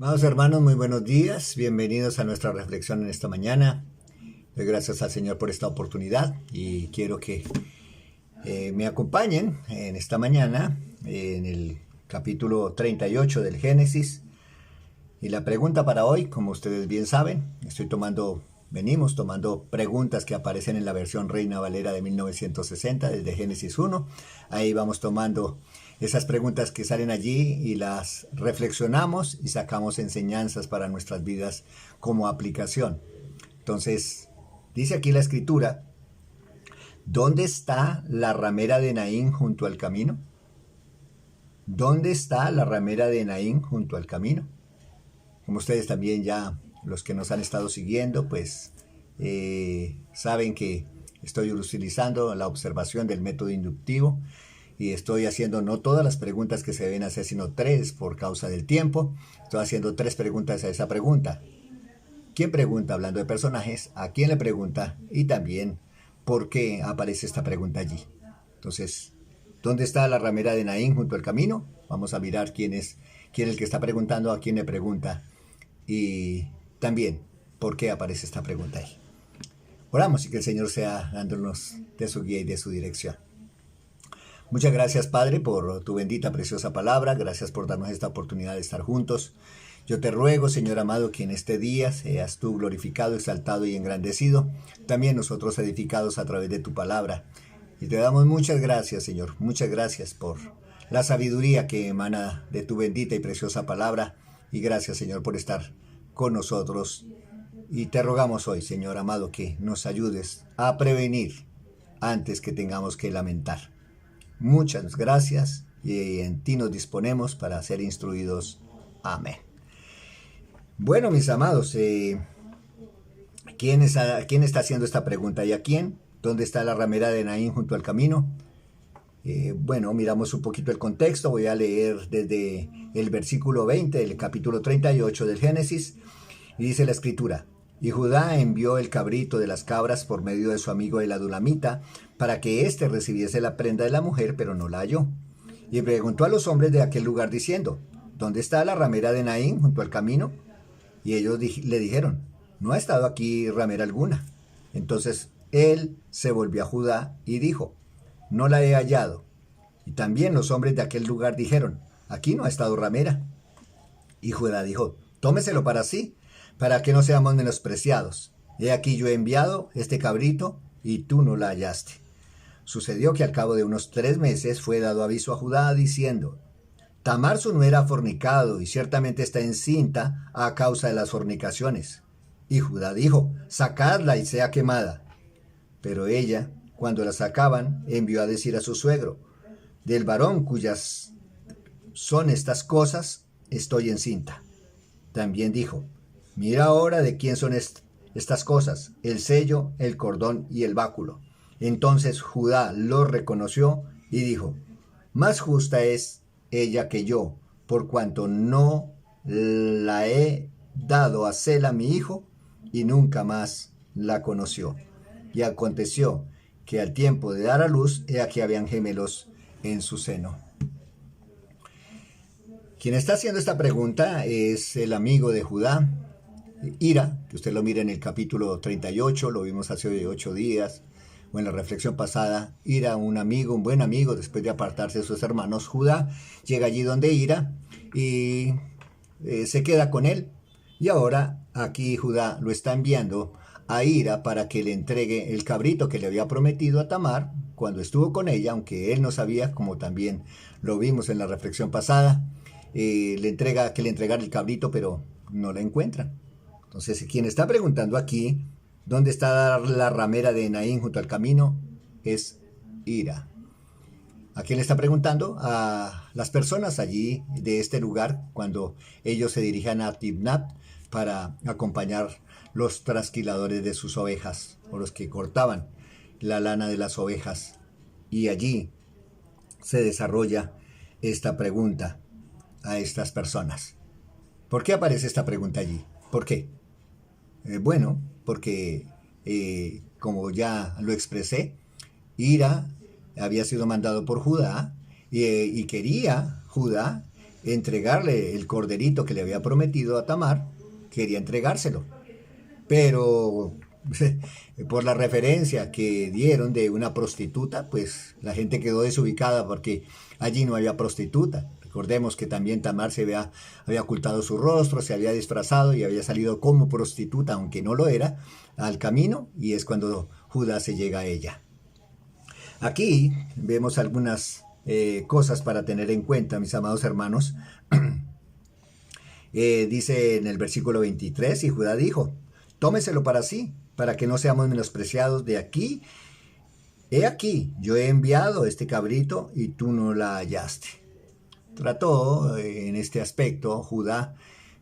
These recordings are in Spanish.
Amados hermanos, muy buenos días. Bienvenidos a nuestra reflexión en esta mañana. Doy gracias al Señor por esta oportunidad y quiero que me acompañen en esta mañana en el capítulo 38 del Génesis. Y la pregunta para hoy, como ustedes bien saben, venimos tomando preguntas que aparecen en la versión Reina Valera de 1960 desde Génesis 1. Ahí vamos tomando esas preguntas que salen allí y las reflexionamos y sacamos enseñanzas para nuestras vidas como aplicación. Entonces, dice aquí la escritura, ¿dónde está la ramera de Naín junto al camino? ¿Dónde está la ramera de Naín junto al camino? Como ustedes también ya, los que nos han estado siguiendo, pues saben que estoy utilizando la observación del método inductivo y estoy haciendo no todas las preguntas que se deben hacer, sino 3 por causa del tiempo. Estoy haciendo 3 preguntas a esa pregunta. ¿Quién pregunta hablando de personajes? ¿A quién le pregunta? Y también, ¿por qué aparece esta pregunta allí? Entonces, ¿dónde está la ramera de Naín junto al camino? Vamos a mirar quién es el que está preguntando, a quién le pregunta. Y también, ¿por qué aparece esta pregunta ahí? Oramos y que el Señor sea dándonos de su guía y de su dirección. Muchas gracias, Padre, por tu bendita, preciosa palabra. Gracias por darnos esta oportunidad de estar juntos. Yo te ruego, Señor amado, que en este día seas tú glorificado, exaltado y engrandecido. También nosotros edificados a través de tu palabra. Y te damos muchas gracias, Señor. Muchas gracias por la sabiduría que emana de tu bendita y preciosa palabra. Y gracias, Señor, por estar con nosotros. Y te rogamos hoy, Señor amado, que nos ayudes a prevenir antes que tengamos que lamentar. Muchas gracias y en ti nos disponemos para ser instruidos. Amén. Bueno, mis amados, ¿quién está haciendo esta pregunta y a quién? ¿Dónde está la ramera de Naín junto al camino? Bueno, miramos un poquito el contexto. Voy a leer desde el versículo 20 del capítulo 38 del Génesis. Y dice la escritura: Y Judá envió el cabrito de las cabras por medio de su amigo el adulamita, para que éste recibiese la prenda de la mujer, pero no la halló. Y preguntó a los hombres de aquel lugar diciendo: ¿Dónde está la ramera de Naín junto al camino? Y ellos le dijeron: No ha estado aquí ramera alguna. Entonces él se volvió a Judá y dijo: No la he hallado. Y también los hombres de aquel lugar dijeron: Aquí no ha estado ramera. Y Judá dijo: Tómeselo para sí, para que no seamos menospreciados. He aquí yo he enviado este cabrito, y tú no la hallaste. Sucedió que al cabo de unos 3 meses fue dado aviso a Judá diciendo: Tamar su nuera ha fornicado, y ciertamente está encinta a causa de las fornicaciones. Y Judá dijo: Sacadla y sea quemada. Pero ella, cuando la sacaban, envió a decir a su suegro: Del varón cuyas son estas cosas, estoy encinta. También dijo: Mira ahora de quién son estas cosas, el sello, el cordón y el báculo. Entonces Judá lo reconoció y dijo: Más justa es ella que yo, por cuanto no la he dado a Sela mi hijo, y nunca más la conoció. Y aconteció que al tiempo de dar a luz, he aquí habían gemelos en su seno. Quien está haciendo esta pregunta es el amigo de Judá, Hira, que usted lo mira en el capítulo 38, lo vimos hace 8 días, o en la reflexión pasada. Hira, un buen amigo, después de apartarse de sus hermanos, Judá llega allí donde Hira y se queda con él. Y ahora aquí Judá lo está enviando a Hira para que le entregue el cabrito que le había prometido a Tamar cuando estuvo con ella, aunque él no sabía, como también lo vimos en la reflexión pasada. Le entregara el cabrito, pero no la encuentran. Entonces, quien está preguntando aquí, ¿dónde está la ramera de Naín junto al camino? Es Hira. ¿A quién le está preguntando? A las personas allí de este lugar, cuando ellos se dirigen a Timnat para acompañar los trasquiladores de sus ovejas, o los que cortaban la lana de las ovejas. Y allí se desarrolla esta pregunta a estas personas. ¿Por qué aparece esta pregunta allí? ¿Por qué? Bueno, porque como ya lo expresé, Hira había sido mandado por Judá y quería Judá entregarle el corderito que le había prometido a Tamar, quería entregárselo. Pero por la referencia que dieron de una prostituta, pues la gente quedó desubicada porque allí no había prostituta. Recordemos que también Tamar había ocultado su rostro, se había disfrazado y había salido como prostituta, aunque no lo era, al camino, y es cuando Judá se llega a ella. Aquí vemos algunas cosas para tener en cuenta, mis amados hermanos. Dice en el versículo 23, y Judá dijo: tómeselo para sí, para que no seamos menospreciados de aquí. He aquí, yo he enviado este cabrito y tú no la hallaste. Trató en este aspecto Judá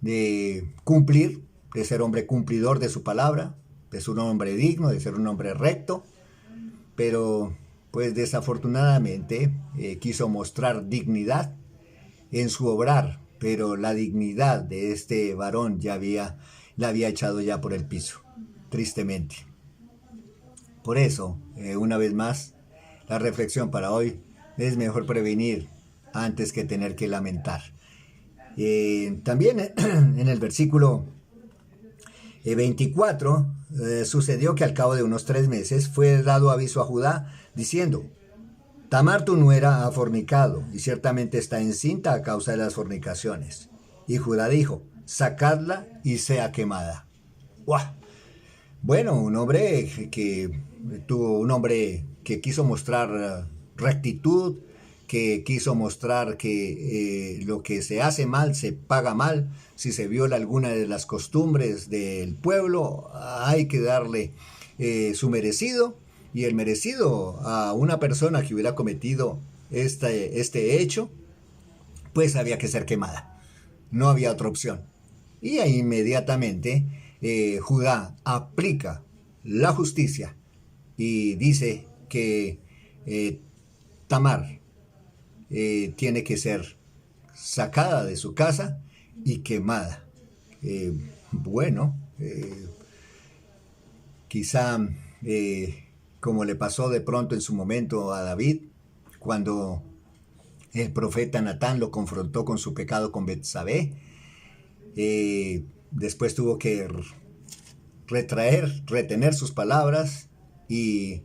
de cumplir, de ser hombre cumplidor de su palabra, de ser un hombre digno, de ser un hombre recto, pero pues desafortunadamente quiso mostrar dignidad en su obrar, pero la dignidad de este varón la había echado ya por el piso, tristemente. Por eso, una vez más, la reflexión para hoy: es mejor prevenir antes que tener que lamentar. También en el versículo 24, sucedió que al cabo de unos 3 meses fue dado aviso a Judá, diciendo: Tamar tu nuera ha fornicado, y ciertamente está encinta a causa de las fornicaciones. Y Judá dijo: sacadla y sea quemada. ¡Guau! Bueno, un hombre que quiso mostrar rectitud, que quiso mostrar que lo que se hace mal se paga mal. Si se viola alguna de las costumbres del pueblo, hay que darle su merecido. Y el merecido a una persona que hubiera cometido este hecho, pues había que ser quemada. No había otra opción. Y ahí inmediatamente Judá aplica la justicia y dice que Tamar tiene que ser sacada de su casa y quemada. Bueno, quizá como le pasó de pronto en su momento a David, cuando el profeta Natán lo confrontó con su pecado con Betsabé, después tuvo que retener sus palabras y,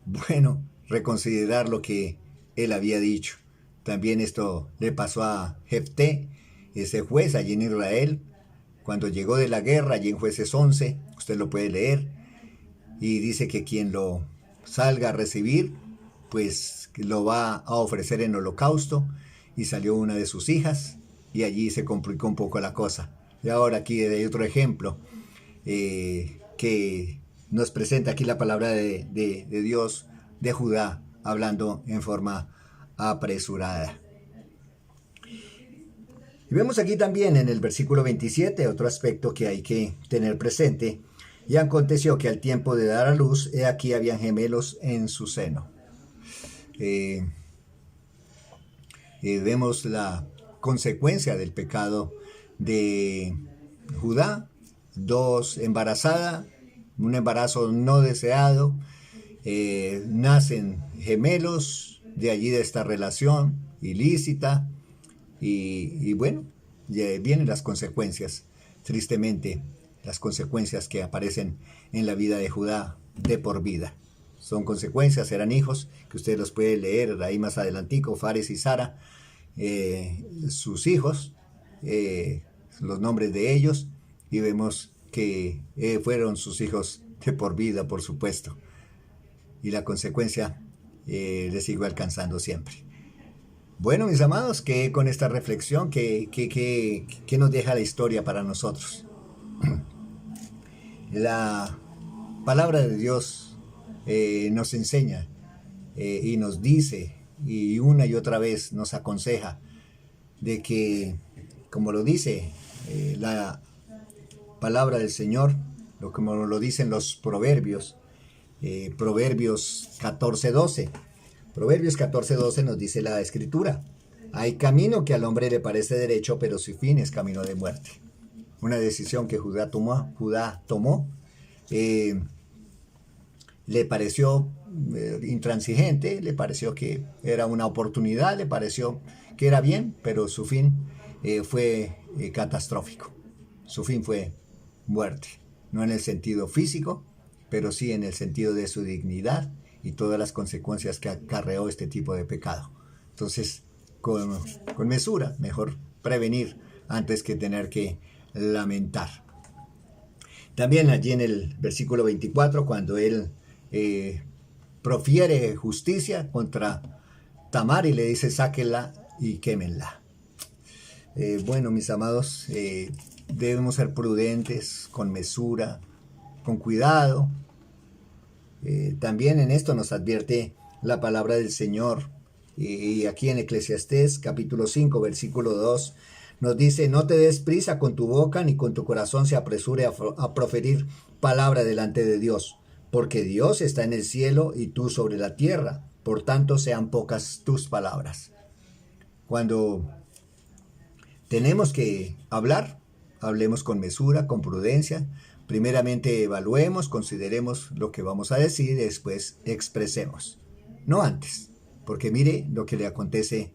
bueno, reconsiderar lo que él había dicho. También esto le pasó a Jefté, ese juez allí en Israel, cuando llegó de la guerra, allí en Jueces 11, usted lo puede leer, y dice que quien lo salga a recibir, pues lo va a ofrecer en holocausto, y salió una de sus hijas, y allí se complicó un poco la cosa. Y ahora aquí hay otro ejemplo que nos presenta aquí la palabra de Dios, de Judá, hablando en forma apresurada. Y vemos aquí también en el versículo 27 otro aspecto que hay que tener presente. Y aconteció que al tiempo de dar a luz, he aquí habían gemelos en su seno. Vemos la consecuencia del pecado de Judá. 2, embarazada, un embarazo no deseado, nacen gemelos de allí, de esta relación ilícita, y bueno, vienen las consecuencias, tristemente, las consecuencias que aparecen en la vida de Judá de por vida. Son consecuencias, eran hijos, que ustedes los pueden leer ahí más adelantico, Fares y Sara, sus hijos, los nombres de ellos, y vemos que fueron sus hijos de por vida, por supuesto. Y la consecuencia les sigo alcanzando siempre. Bueno, mis amados, que con esta reflexión, ¿qué nos deja la historia para nosotros? La palabra de Dios nos enseña y nos dice, y una y otra vez nos aconseja, de que, como lo dice la palabra del Señor, como lo dicen los proverbios, Proverbios 14:12. Proverbios 14:12 nos dice la Escritura: hay camino que al hombre le parece derecho, pero su fin es camino de muerte. Una decisión que Judá tomó, le pareció intransigente, le pareció que era una oportunidad, le pareció que era bien, pero su fin fue catastrófico. Su fin fue muerte, no en el sentido físico, pero sí en el sentido de su dignidad y todas las consecuencias que acarreó este tipo de pecado. Entonces, con mesura, mejor prevenir antes que tener que lamentar. También allí en el versículo 24, cuando él profiere justicia contra Tamar y le dice, sáquenla y quémenla. Bueno, mis amados, debemos ser prudentes, con mesura, con cuidado. También en esto nos advierte la palabra del Señor. Y aquí en Eclesiastés capítulo 5, versículo 2, nos dice, no te des prisa con tu boca ni con tu corazón se apresure a proferir palabra delante de Dios, porque Dios está en el cielo y tú sobre la tierra, por tanto sean pocas tus palabras. Cuando tenemos que hablar, hablemos con mesura, con prudencia. Primeramente evaluemos, consideremos lo que vamos a decir y después expresemos. No antes, porque mire lo que le acontece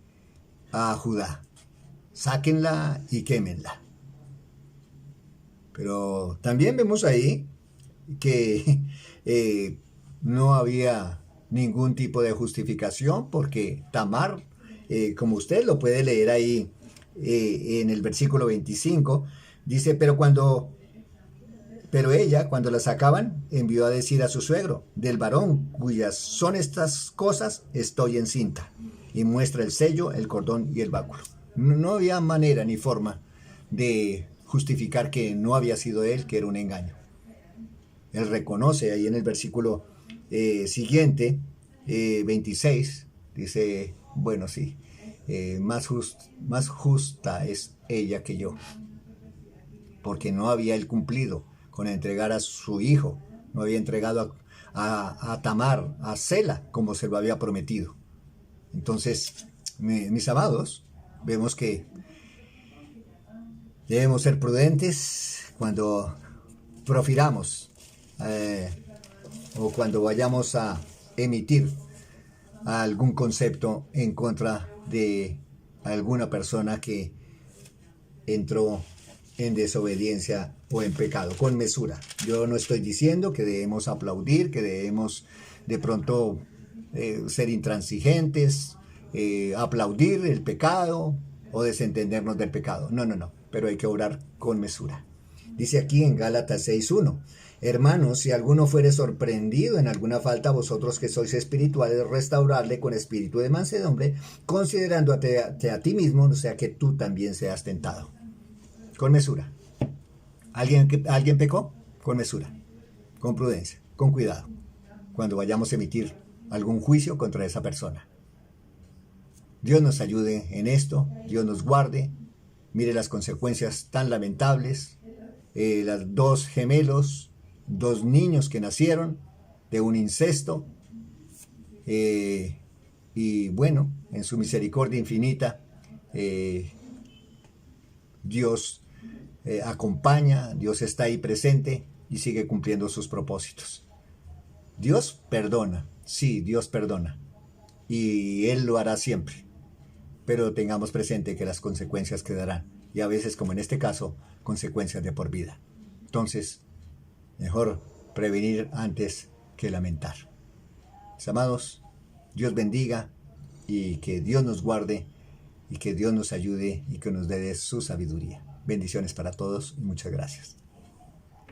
a Judá. Sáquenla y quémenla. Pero también vemos ahí que no había ningún tipo de justificación, porque Tamar, como usted lo puede leer ahí en el versículo 25, dice, pero ella, cuando la sacaban, envió a decir a su suegro, del varón cuyas son estas cosas, estoy encinta. Y muestra el sello, el cordón y el báculo. No había manera ni forma de justificar que no había sido él, que era un engaño. Él reconoce ahí en el versículo siguiente, 26, dice, bueno, sí, más justa es ella que yo, porque no había él cumplido con entregar a su hijo, no había entregado a Tamar, a Sela, como se lo había prometido. Entonces, mis amados, vemos que debemos ser prudentes cuando profiramos o cuando vayamos a emitir algún concepto en contra de alguna persona que entró en desobediencia o en pecado, con mesura. Yo no estoy diciendo que debemos aplaudir, que debemos de pronto ser intransigentes, aplaudir el pecado o desentendernos del pecado. No, pero hay que obrar con mesura. Dice aquí en Gálatas 6:1, hermanos, si alguno fuere sorprendido en alguna falta, vosotros que sois espirituales, restaurarle con espíritu de mansedumbre, considerándote a ti mismo, no sea que tú también seas tentado. Con mesura. ¿Alguien pecó? Con mesura, con prudencia, con cuidado, cuando vayamos a emitir algún juicio contra esa persona. Dios nos ayude en esto, Dios nos guarde. Mire las consecuencias tan lamentables, las dos gemelos, dos niños que nacieron de un incesto, y bueno, en su misericordia infinita, Dios acompaña, Dios está ahí presente y sigue cumpliendo sus propósitos. Dios perdona, sí, Dios perdona, y Él lo hará siempre, pero tengamos presente que las consecuencias quedarán, y a veces, como en este caso, consecuencias de por vida. Entonces, mejor prevenir antes que lamentar. Mis amados, Dios bendiga y que Dios nos guarde y que Dios nos ayude y que nos dé su sabiduría. Bendiciones para todos y muchas gracias.